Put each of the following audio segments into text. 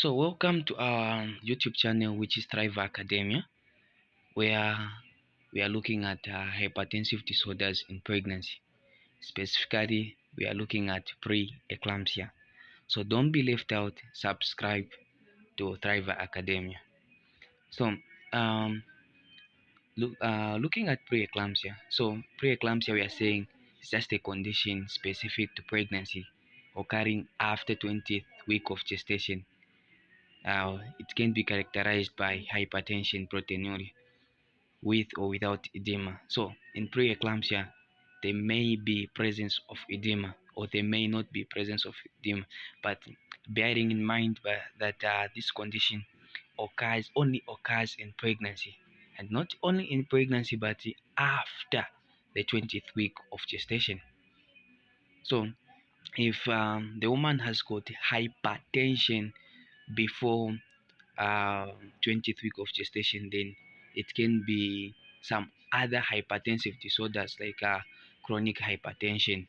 So, welcome to our YouTube channel, which is Thrive Academia, where we are looking at hypertensive disorders in pregnancy. Specifically, we are looking at pre-eclampsia. So, don't be left out. Subscribe to Thrive Academia. So, um, looking at pre-eclampsia. So, pre-eclampsia, we are saying it's just a condition specific to pregnancy occurring after 20th week of gestation. It can be characterized by hypertension, proteinuria, with or without edema. So in preeclampsia, there may be presence of edema or there may not be presence of edema. But bearing in mind that this condition only occurs in pregnancy, and not only in pregnancy but after the 20th week of gestation. So if the woman has got hypertension before 20th week of gestation, then it can be some other hypertensive disorders like chronic hypertension.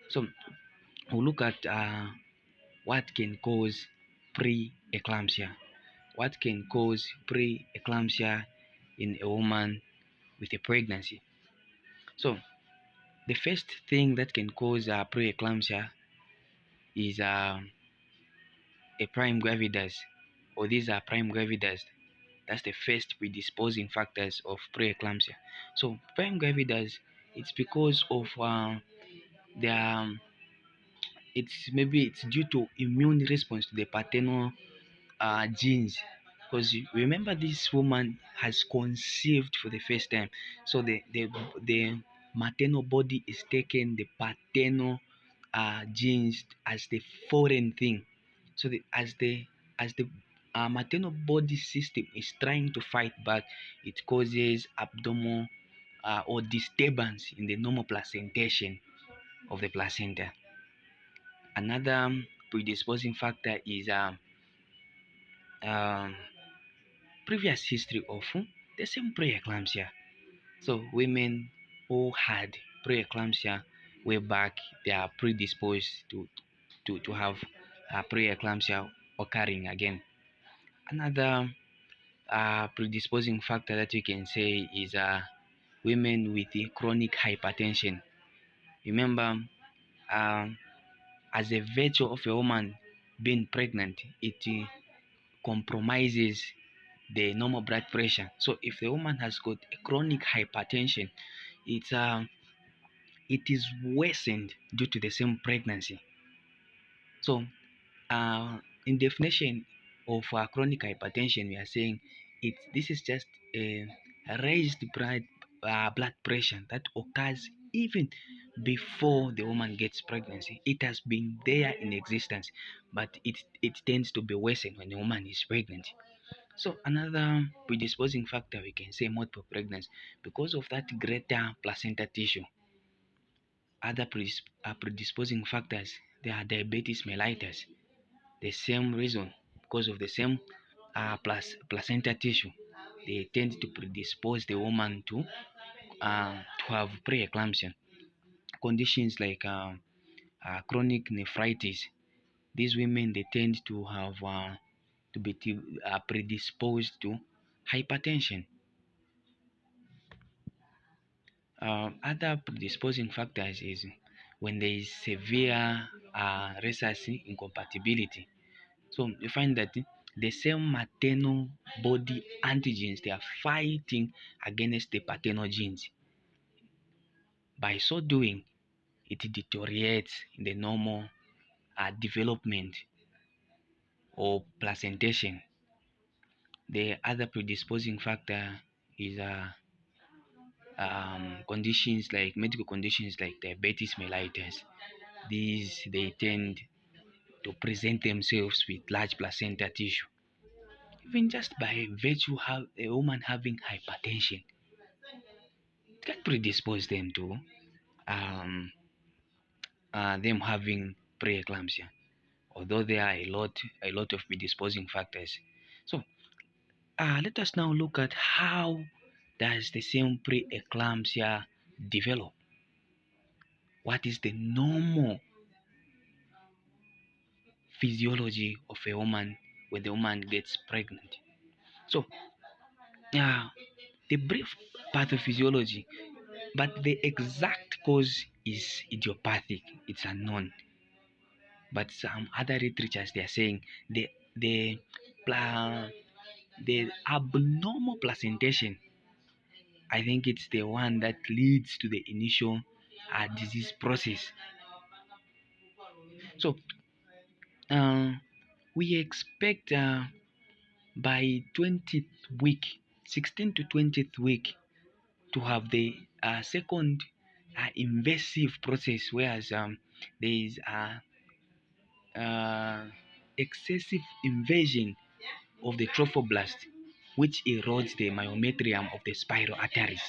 So we'll look at what can cause pre-eclampsia. What can cause pre-eclampsia in a woman with a pregnancy? So the first thing that can cause pre-eclampsia is a prime gravidas, or these are prime gravidas. That's the first predisposing factors of preeclampsia. So prime gravidas, it's because of the it's due to immune response to the paternal genes. Because remember, this woman has conceived for the first time, so the maternal body is taking the paternal genes as the foreign thing. So as the maternal body system is trying to fight back, it causes abdominal or disturbance in the normal placentation of the placenta. Another predisposing factor is um, previous history of the same preeclampsia. So women who had preeclampsia way back, they are predisposed to have preeclampsia occurring again. Another predisposing factor that you can say is women with chronic hypertension. Remember, um, as a virtue of a woman being pregnant, it compromises the normal blood pressure. So if the woman has got a chronic hypertension, it's it is worsened due to the same pregnancy. So in definition of chronic hypertension, we are saying this is just a raised blood pressure that occurs even before the woman gets pregnancy. It has been there in existence, but it tends to be worsened when the woman is pregnant. So another predisposing factor, we can say multiple pregnancy, because of that greater placenta tissue. Other predisposing factors, they are diabetes mellitus. The same reason, because of the same placenta tissue, they tend to predispose the woman to have preeclampsia. Conditions like chronic nephritis, these women, they tend to have to be predisposed to hypertension. Other predisposing factors is when there is severe rhesus incompatibility. So you find that the same maternal body antigens, they are fighting against the paternal genes. By so doing, it deteriorates in the normal development or placentation. The other predisposing factor is conditions like medical conditions like diabetes mellitus. These, they tend to present themselves with large placenta tissue. Even just by virtue of a woman having hypertension, it can predispose them to um, them having preeclampsia. Although there are a lot of predisposing factors. So let us now look at how does the same preeclampsia develop. What is the normal physiology of a woman when the woman gets pregnant. So, uh, the brief pathophysiology, but the exact cause is idiopathic. It's unknown. But some other literatures they are saying the pla- the abnormal placentation. I think it's the one that leads to the initial disease process. So uh, we expect by 20th week, 16th to 20th week, to have the second invasive process, whereas there is uh, excessive invasion of the trophoblast, which erodes the myometrium of the spiral arteries.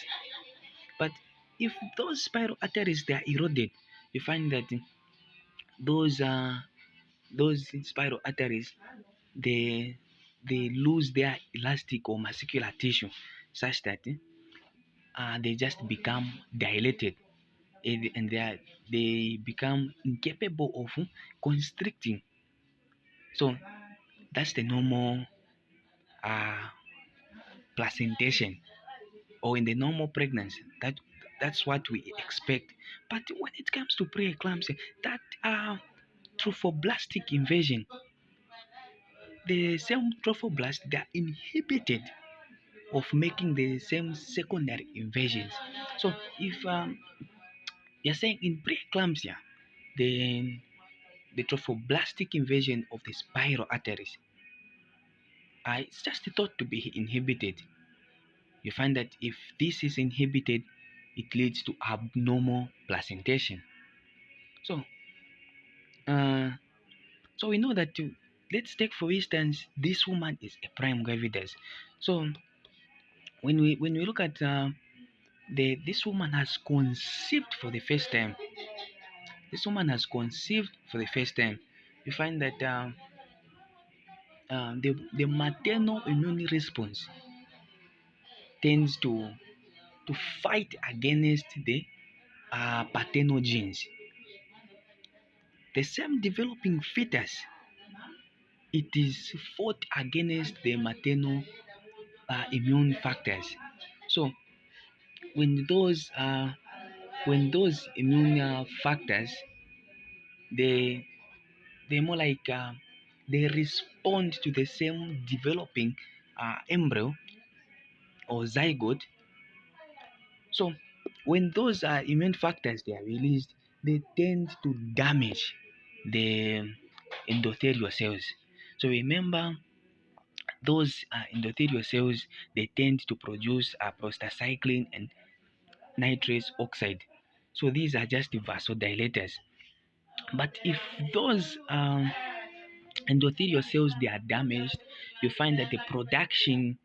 But if those spiral arteries they are eroded, you find that those those spiral arteries they lose their elastic or muscular tissue, such that they just become dilated, and they become incapable of constricting. So that's the normal uh, placentation, or in the normal pregnancy. That's what we expect. But when it comes to preeclampsia, that trophoblastic invasion, the same trophoblasts they are inhibited of making the same secondary invasions. So if you're saying in preeclampsia, the trophoblastic invasion of the spiral arteries, it's just thought to be inhibited. You find that if this is inhibited, it leads to abnormal placentation. So, uh, so we know that let's take for instance this woman is a prime gravidas. So when we look at this woman has conceived for the first time. This woman has conceived for the first time. You find that the maternal immune response tends to fight against the paternal genes. The same developing fetus, it is fought against the maternal immune factors. So when those uh, when those immune factors they they more like they respond to the same developing embryo or zygote. So when those immune factors they are released, they tend to damage the endothelial cells. So remember, those endothelial cells they tend to produce prostacyclin and nitrous oxide. So these are just vasodilators. But if those endothelial cells they are damaged, you find that the production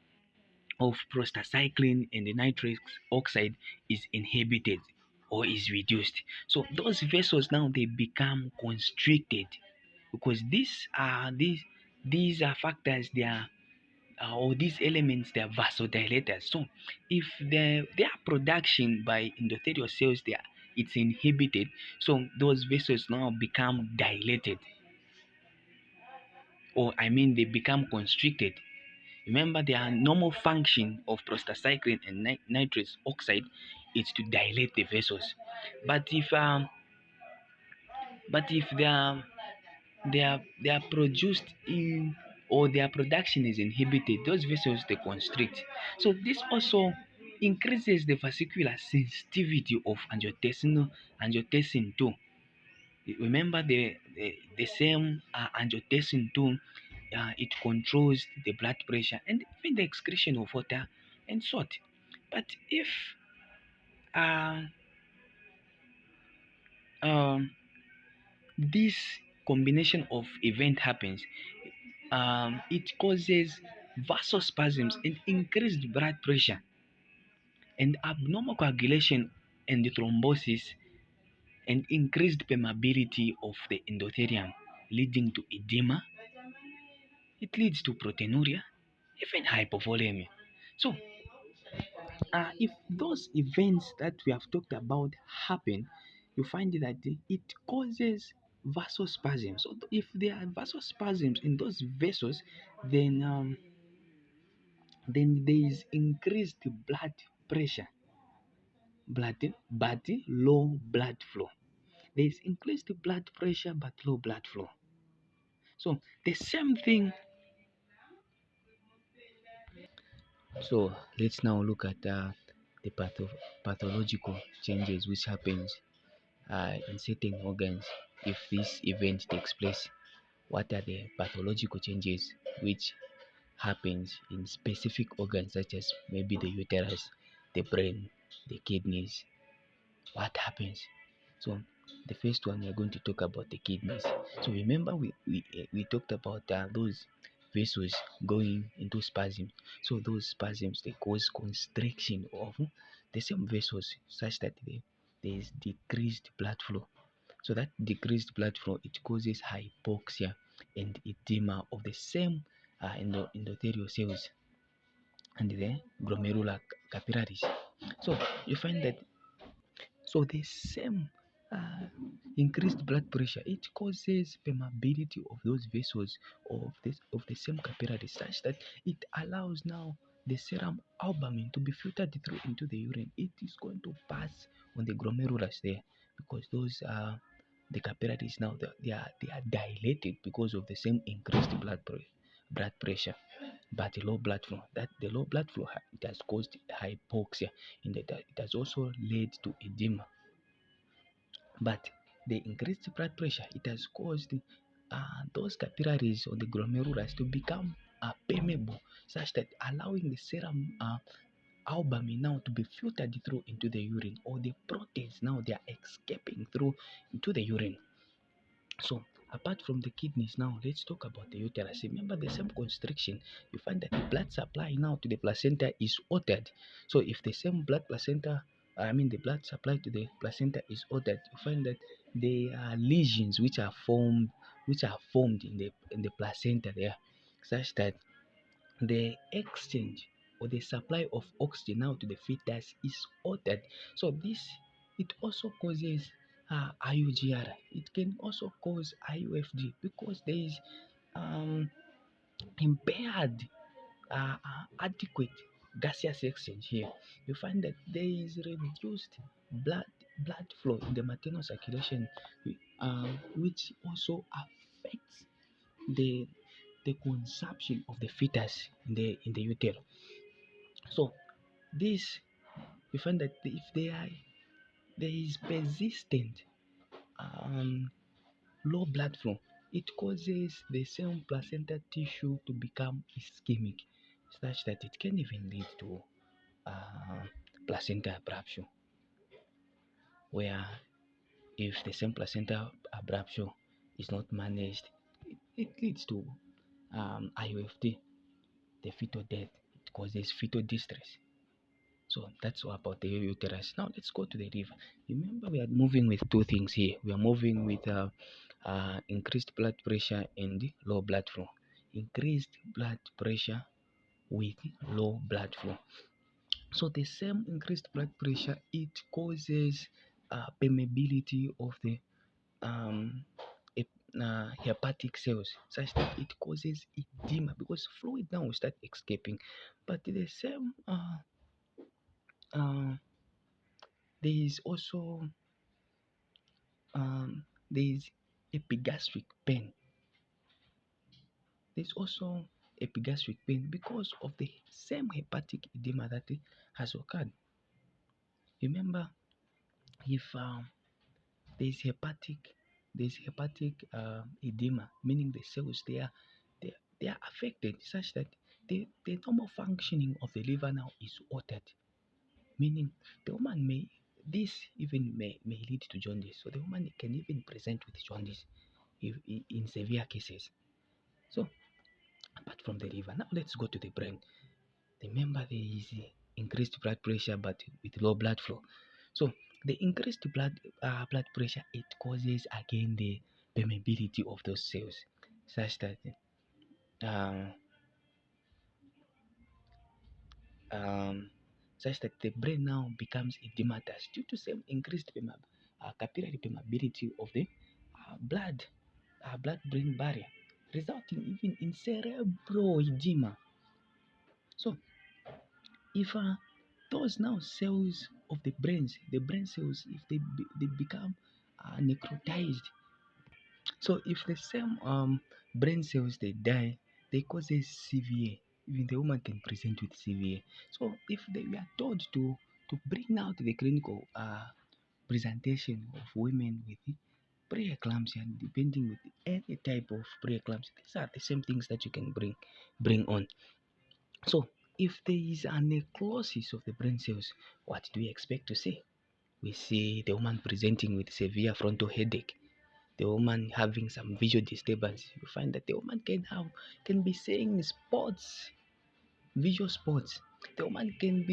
of prostacyclin and the nitrous oxide is inhibited or is reduced. So those vessels now they become constricted, because these are factors they are or these elements they are vasodilators. So if their production by endothelial cells it's inhibited, so those vessels now become dilated, or I mean they become constricted. Remember, the normal function of prostacyclin and nitrous oxide is to dilate the vessels. But if they are produced in, or their production is inhibited, those vessels they constrict. So this also increases the vascular sensitivity of angiotensin 2. Remember the same angiotensin 2, it controls the blood pressure and even the excretion of water and salt. But if uh, um, this combination of event happens, it causes vasospasms and increased blood pressure and abnormal coagulation and thrombosis and increased permeability of the endothelium, leading to edema. It leads to proteinuria, even hypovolemia. So if those events that we have talked about happen, you find that it causes vasospasms. So if there are vasospasms in those vessels, then there is increased blood pressure, but low blood flow. There is increased blood pressure but low blood flow. So the same thing. So let's now look at the pathological changes which happens in certain organs if this event takes place. What are the pathological changes which happens in specific organs such as maybe the uterus, the brain, the kidneys? What happens? So the first one we're going to talk about the kidneys. So remember we talked about those vessels going into spasm. So those spasms they cause constriction of the same vessels such that there is decreased blood flow. So that decreased blood flow it causes hypoxia and edema of the same endothelial cells and the glomerular capillaries. So you find that the same uh, increased blood pressure it causes permeability of those vessels of the same capillary such that it allows now the serum albumin to be filtered through into the urine. It is going to pass on the glomerulus there because those are the capillaries now they are dilated because of the same increased blood pressure but the low blood flow. That the low blood flow it has caused hypoxia and it has also led to edema. But the increased blood pressure it has caused those capillaries or the glomerulus to become permeable such that allowing the serum albumin now to be filtered through into the urine or the proteins now they are escaping through into the urine. So apart from the kidneys now, let's talk about the uterus. Remember the same constriction, you find that the blood supply now to the placenta is altered. So if the same the blood supply to the placenta is altered, you find that there are lesions which are formed in the placenta there, such that the exchange or the supply of oxygen now to the fetus is altered. So this it also causes IUGR. It can also cause IUFG because there is um, impaired adequate gaseous exchange here. You find that there is reduced blood flow in the maternal circulation, which also affects the the consumption of the fetus in the uterus. So this you find that if there is persistent um, low blood flow, it causes the same placenta tissue to become ischemic, such that it can even lead to uh, placenta abruption, where if the same placenta abruption is not managed, it leads to IOFD, the fetal death. It causes fetal distress. So that's all about the uterus. Now let's go to the liver. Remember, we are moving with two things here. We are moving with increased blood pressure and low blood flow. Increased blood pressure with low blood flow. So the same increased blood pressure it causes permeability of the um, hepatic cells, such that it causes edema because fluid now will start escaping. But the same uh, there is also there is epigastric pain. There's also epigastric pain because of the same hepatic edema that has occurred. Remember, if there's hepatic edema, meaning the cells they are affected such that the normal functioning of the liver now is altered, meaning the woman may lead to jaundice. So the woman can even present with jaundice in severe cases. So apart from the liver, now let's go to the brain. Remember, there is increased blood pressure but with low blood flow. So the increased blood pressure it causes again the permeability of those cells, such that um, um, the brain now becomes edematous due to same increased capillary permeability of the blood-brain barrier, resulting even in cerebral edema. So if those now cells of the brain cells, if they become necrotized, so if the same brain cells they die, they causes severe. Even the woman can present with severe. So if we are told to bring out the clinical presentation of women with preeclampsia, depending with any type of preeclampsia, these are the same things that you can bring on. So if there is a necrosis of the brain cells, what do we expect to see? We see the woman presenting with severe frontal headache, the woman having some visual disturbance. You find that the woman can be seeing spots, visual spots. The woman can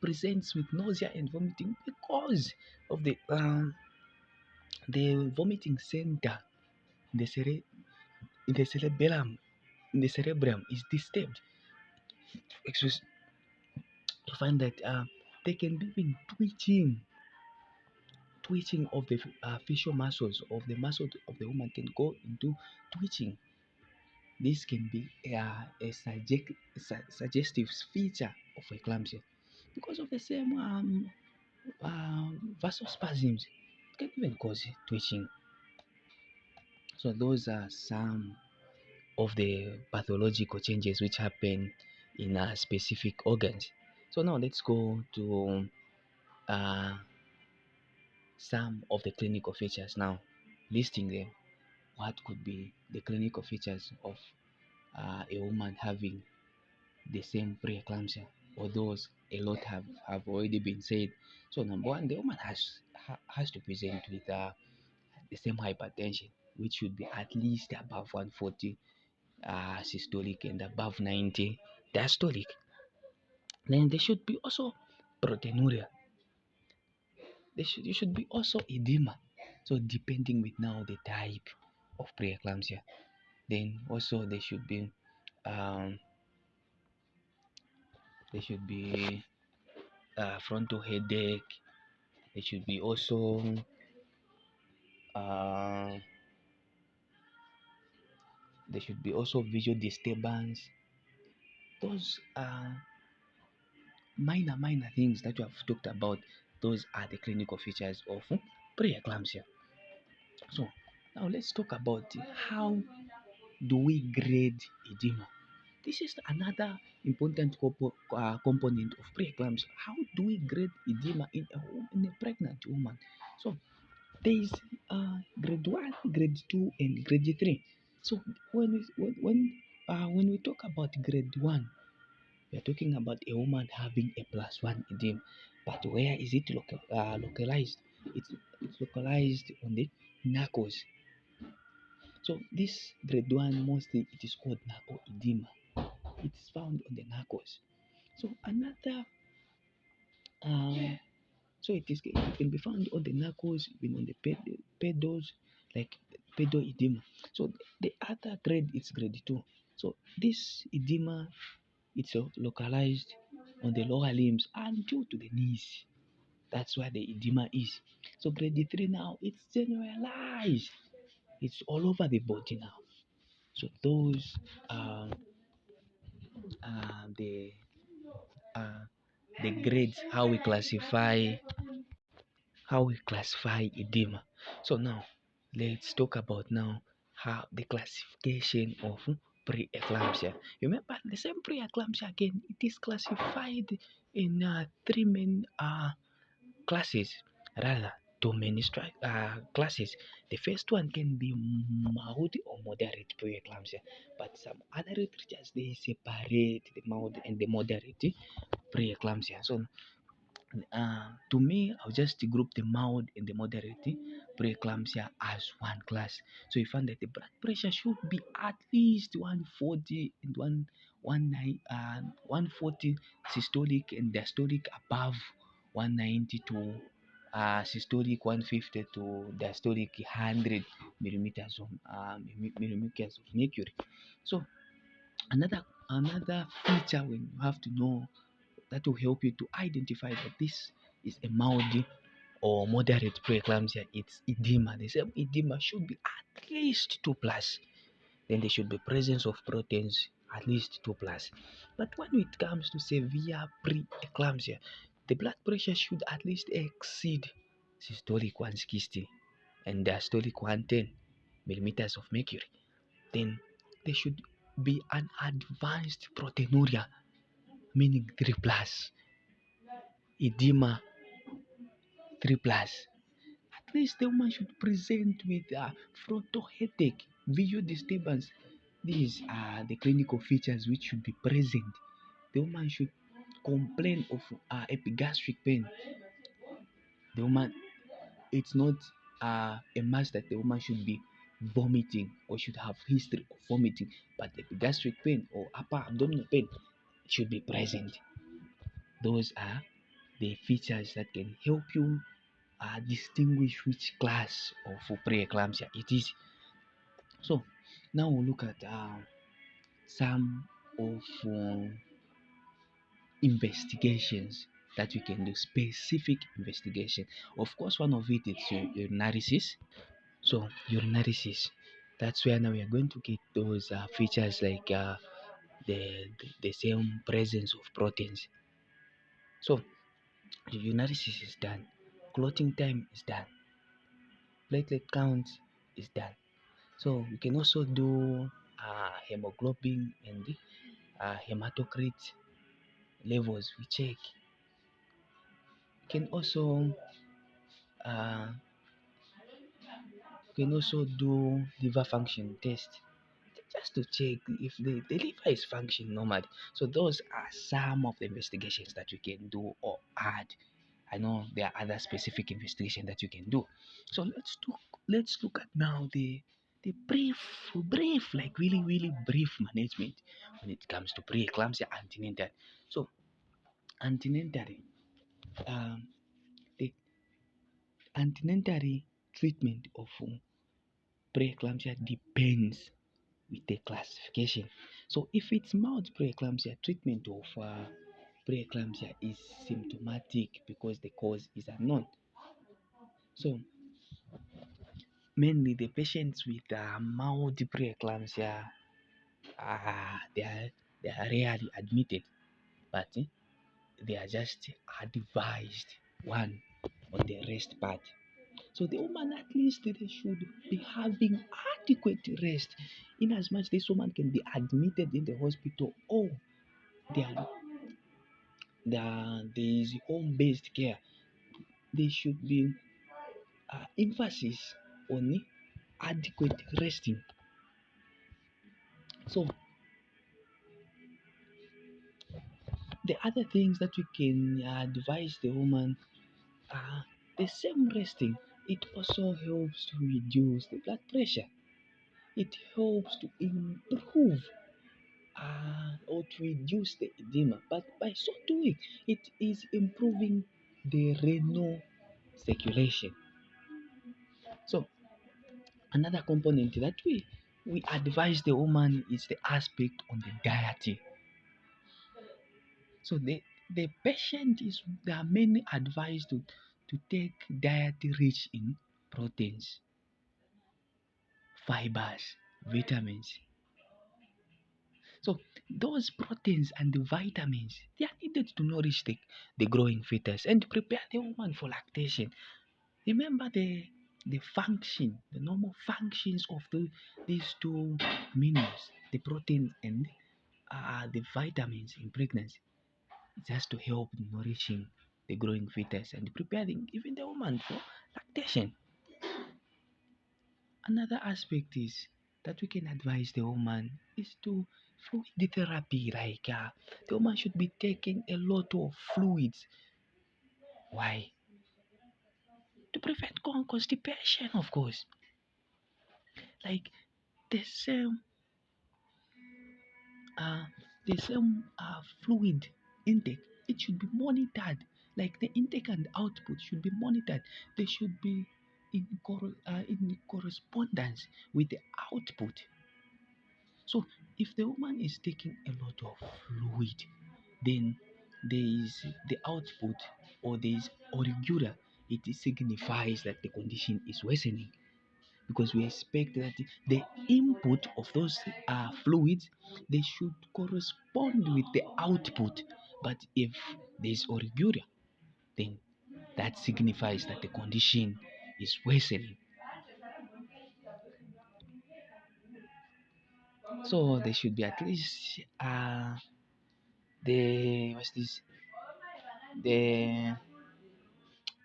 present with nausea and vomiting because of the vomiting center in the in the cerebellum in the cerebrum is disturbed. Excuse, you find that they can be even twitching of the facial muscles of the muscles of the woman can go into twitching. This can be suggestive feature of eclampsia because of the same vasospasms. It can even cause twitching. So those are some of the pathological changes which happen in specific organs. So now let's go to uh, some of the clinical features now, listing them. What could be the clinical features of a woman having the same preeclampsia? Although a lot have already been said. So number one, the woman has to present with the same hypertension, which should be at least above 140 systolic and above 90 diastolic. Then there should be also proteinuria. There should be also edema. So depending with now the type of preeclampsia. Then also um, there should be frontal headache. There should be also uh, visual disturbance. Those are minor things that we have talked about. Those are the clinical features of preeclampsia. So now let's talk about how do we grade edema. This is another important component of preeclampsia. How do we grade edema in a pregnant woman? So there is grade 1, grade 2, and grade 3. So when we talk about grade 1, we are talking about a woman having a plus 1 edema. But where is it localized? It's localized on the knuckles. So this grade 1 mostly it is called knuckle edema. It's found on the knuckles. So another uh, so it can be found on the knuckles, even on the pedals, like pedal edema. So the other grade is grade 2. So this edema it's localized on the lower limbs and due to the knees. That's where the edema is. So grade 3 now it's generalized. It's all over the body now. So those are uh, the uh, the grades how we classify edema. So now let's talk about now how the classification of preeclampsia. Remember the same preeclampsia again, it is classified in three main classes, rather two main classes. The first one can be mild or moderate preeclampsia, but some other researchers they separate the mild and the moderate preeclampsia. So to me, I'll just group the mild and the moderate preeclampsia as one class. So you find that the blood pressure should be at least 140 and 140 systolic and diastolic above 190 to systolic 150 to diastolic 100 millimeters of mercury. So another feature when you have to know that will help you to identify that this is a mild or moderate preeclampsia, it's edema. They say edema should be at least 2 plus. Then there should be presence of proteins at least 2 plus. But when it comes to severe preeclampsia, the blood pressure should at least exceed systolic 160 and diastolic 110 millimeters of mercury. Then there should be an advanced proteinuria, meaning 3 plus, edema 3 plus. At least the woman should present with frontal headache, visual disturbance. These are the clinical features which should be present. The woman should complain of epigastric pain. The woman, it's not a must that the woman should be vomiting or should have history of vomiting, but epigastric pain or upper abdominal pain should be present. Those are the features that can help you distinguish which class of preeclampsia it is. So now we'll look at some of investigations that we can do, specific investigation. Of course, one of it is urinalysis. So urinalysis, that's where now we are going to get those features like the same presence of proteins. So the urinalysis is done, clotting time is done, platelet count is done. So we can also do hemoglobin and hematocrit levels. We check. We can also uh, do liver function test just to check if the liver is functioning normally. So those are some of the investigations that you can do or add. I know there are other specific investigations that you can do. So let's look at now the brief, like really brief management when it comes to preeclampsia antenatal. So antenatally, um, the antenatally treatment of preeclampsia depends with the classification. So if it's mild preeclampsia, treatment of preeclampsia is symptomatic because the cause is unknown. So mainly the patients with mild preeclampsia, they are rarely admitted, but they are just advised one on the rest part. So the woman at least they should be having adequate rest, in as much this woman can be admitted in the hospital or there, there is home-based care. There should be emphasis on adequate resting. So the other things that we can advise the woman are the same resting. It also helps to reduce the blood pressure. It helps to improve or to reduce the edema. But by so doing, it is improving the renal circulation. So another component that we advise the woman is the aspect on the diet. So the patient is they are mainly advised to take diet rich in proteins, fibers, vitamins. So those proteins and the vitamins they are needed to nourish the growing fetus and prepare the woman for lactation. Remember the function, the normal functions of these two minerals, the protein and the vitamins in pregnancy, just to help nourishing the growing fetus and preparing even the woman for lactation. Another aspect is that we can advise the woman is to fluid therapy, like the woman should be taking a lot of fluids. Why? To prevent constipation, of course. Like the same uh, fluid intake, it should be monitored. Like the intake and output should be monitored. They should be in correspondence with the output. So if the woman is taking a lot of fluid, then there is the output or there is irregular. it signifies that the condition is worsening, because we expect that the input of those fluids, they should correspond with the output. But if there's oliguria, then that signifies that the condition is worsening. So there should be at least the what's this the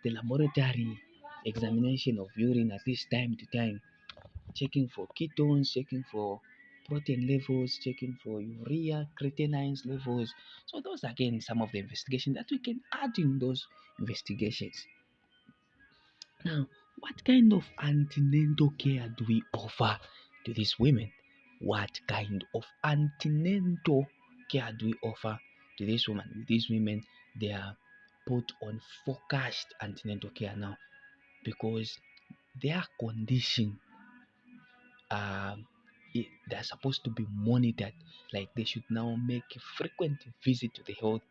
the laboratory examination of urine at least time to time, checking for ketones, checking for protein levels, checking for urea, creatinine levels. So those are again some of the investigation that we can add in those investigations. Now, what kind of antenatal care do we offer to these women? What kind of antenatal care do we offer to these women? These women, they are put on focused antenatal care now, because their condition, um, they're supposed to be monitored. Like they should now make a frequent visit to the health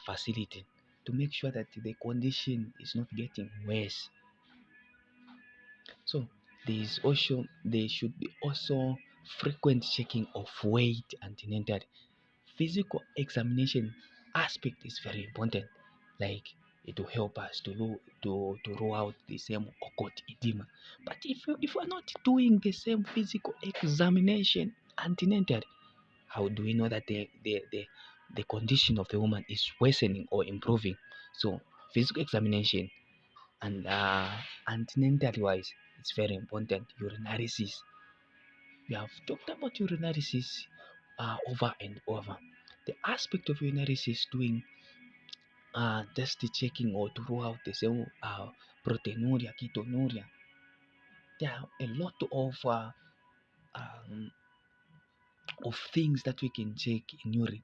facility to make sure that the condition is not getting worse. So there should be also frequent checking of weight antenatal. Physical examination aspect is very important. Like it will help us to rule out the same occult edema. But if we're not doing the same physical examination antenatal, how do we know that the condition of the woman is worsening or improving? So physical examination and antenatal wise, it's very important. Urinalysis. We have talked about urinalysis over and over. The aspect of urinalysis doing just the checking or to rule out the same proteinuria, ketonuria. There are a lot um, of things that we can check in urine,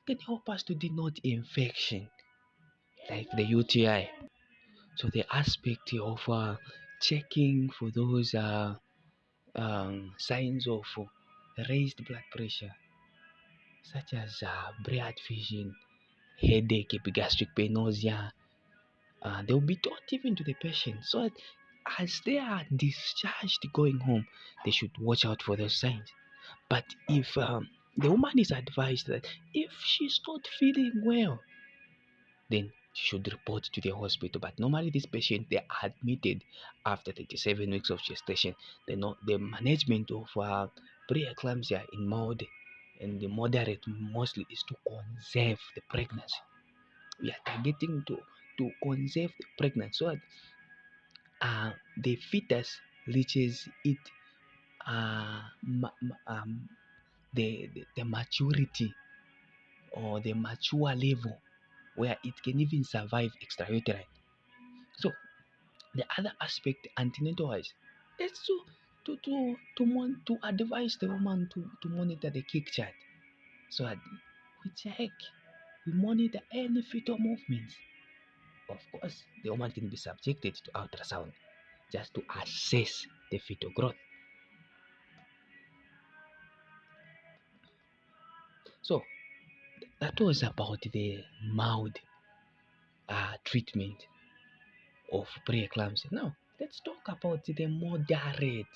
can help us to denote infection like the UTI. So the aspect of checking for those signs of raised blood pressure, such as blurred vision, headache, epigastric pain, nausea, they will be taught even to the patient. So that as they are discharged going home, they should watch out for those signs. But if the woman is advised that if she's not feeling well, then she should report to the hospital. But normally, these patients, they are admitted after 37 weeks of gestation. The management of preeclampsia in mild and the moderate mostly is to conserve the pregnancy. We are targeting to conserve the pregnancy so that the fetus reaches it the maturity or the mature level where it can even survive extrauterine. So the other aspect antenatal wise is to advise the woman to monitor the kick chart, so that we check, we monitor any fetal movements. Of course, the woman can be subjected to ultrasound just to assess the fetal growth. So that was about the mild treatment of preeclampsia. Now let's talk about the moderate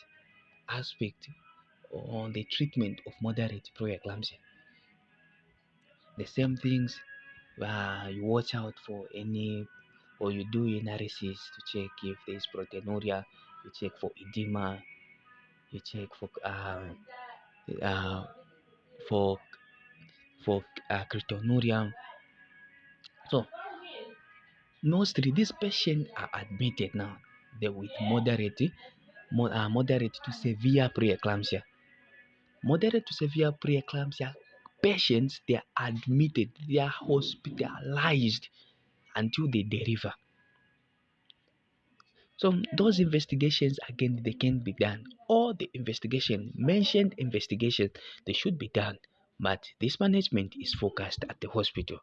aspect on the treatment of moderate preeclampsia. The same things, you watch out for any, or you do analysis to check if there is proteinuria, you check for edema, you check uh, for cretonuria. So mostly these patients are admitted now. They with moderate to severe preeclampsia. Moderate to severe preeclampsia patients, they are admitted, they are hospitalized until they deliver. So those investigations again, they can be done. All the investigation mentioned investigation, they should be done, but this management is focused at the hospital.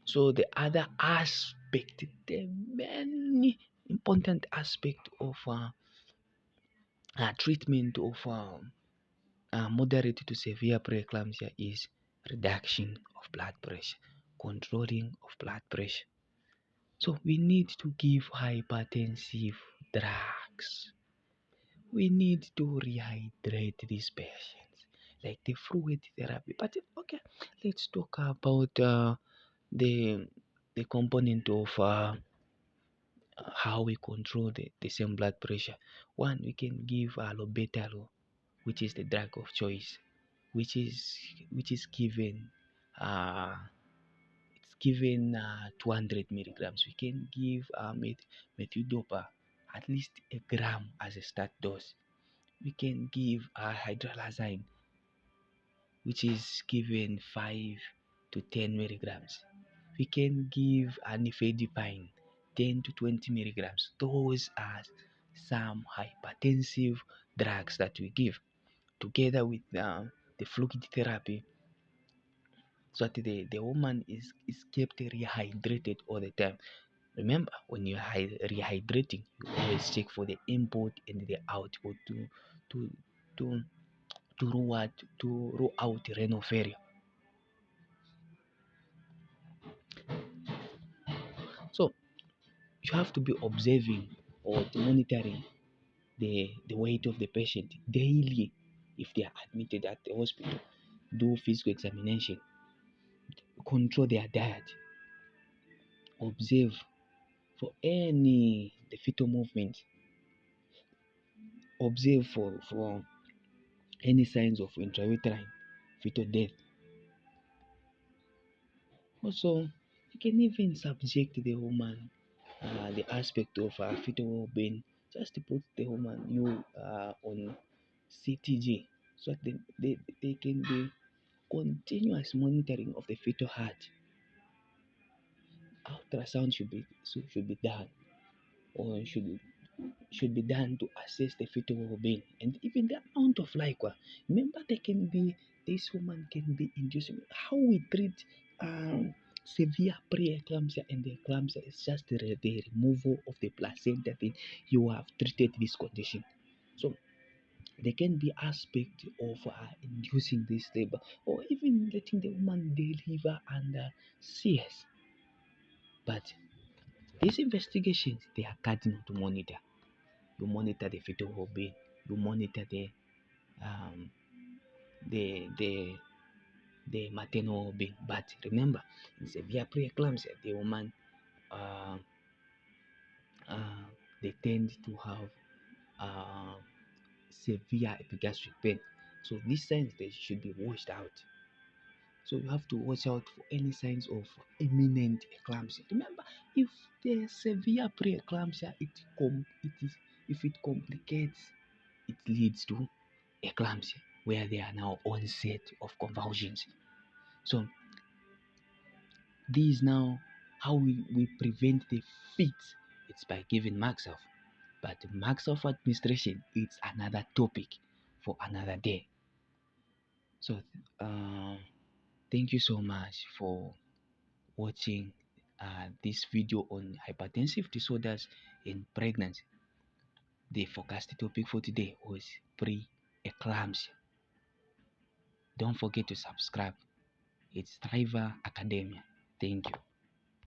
So the other aspect, the many important aspect of treatment of moderate to severe preeclampsia is reduction of blood pressure, controlling of blood pressure. So we need to give hypertensive drugs. We need to rehydrate these patients, like the fluid therapy. But okay, let's talk about the the component of how we control the same blood pressure. One, we can give alobetalo, which is the drug of choice, which is given uh, it's given 200 milligrams. We can give methidopa at least a gram as a start dose. We can give hydralazine, which is given 5 to 10 milligrams. We can give nifedipine 10 to 20 milligrams. Those are some hypertensive drugs that we give together with the fluid therapy, so that the woman is kept rehydrated all the time. Remember, when you're rehydrating, you always check for the input and the output to to to rule out renal failure. So you have to be observing or monitoring the weight of the patient daily. If they are admitted at the hospital, do physical examination, control their diet, observe for any the fetal movement, observe for any signs of intrauterine fetal death. Also, you can even subject the woman the aspect of fetal well-being, just to put the woman you on CTG, so that they can be continuous monitoring of the fetal heart. Ultrasound should be done, or should be done to assess the fetal well-being and even the amount of liquor. Remember, this woman can be inducing. How we treat severe pre-eclampsia and the eclampsia is just the removal of the placenta. Then you have treated this condition. So there can be aspect of inducing this labor, or even letting the woman deliver under CS. But these investigations, they are cardinal to monitor. You monitor the fetal well-being, you monitor um, the the the maternal well-being. But remember, in severe preeclampsia, the woman uh, uh, they tend to have uh, severe epigastric pain. So these signs, they should be washed out. So you have to watch out for any signs of imminent eclampsia. Remember, if there's severe preeclampsia, it is if it complicates, it leads to eclampsia, where there are now onset of convulsions. So this now how we prevent the fits. It's by giving Maxaf. But Maxaf administration, it's another topic for another day. So thank you so much for watching this video on hypertensive disorders in pregnancy. The forecast topic for today was pre-eclampsia. Don't forget to subscribe. It's Driver Academia. Thank you.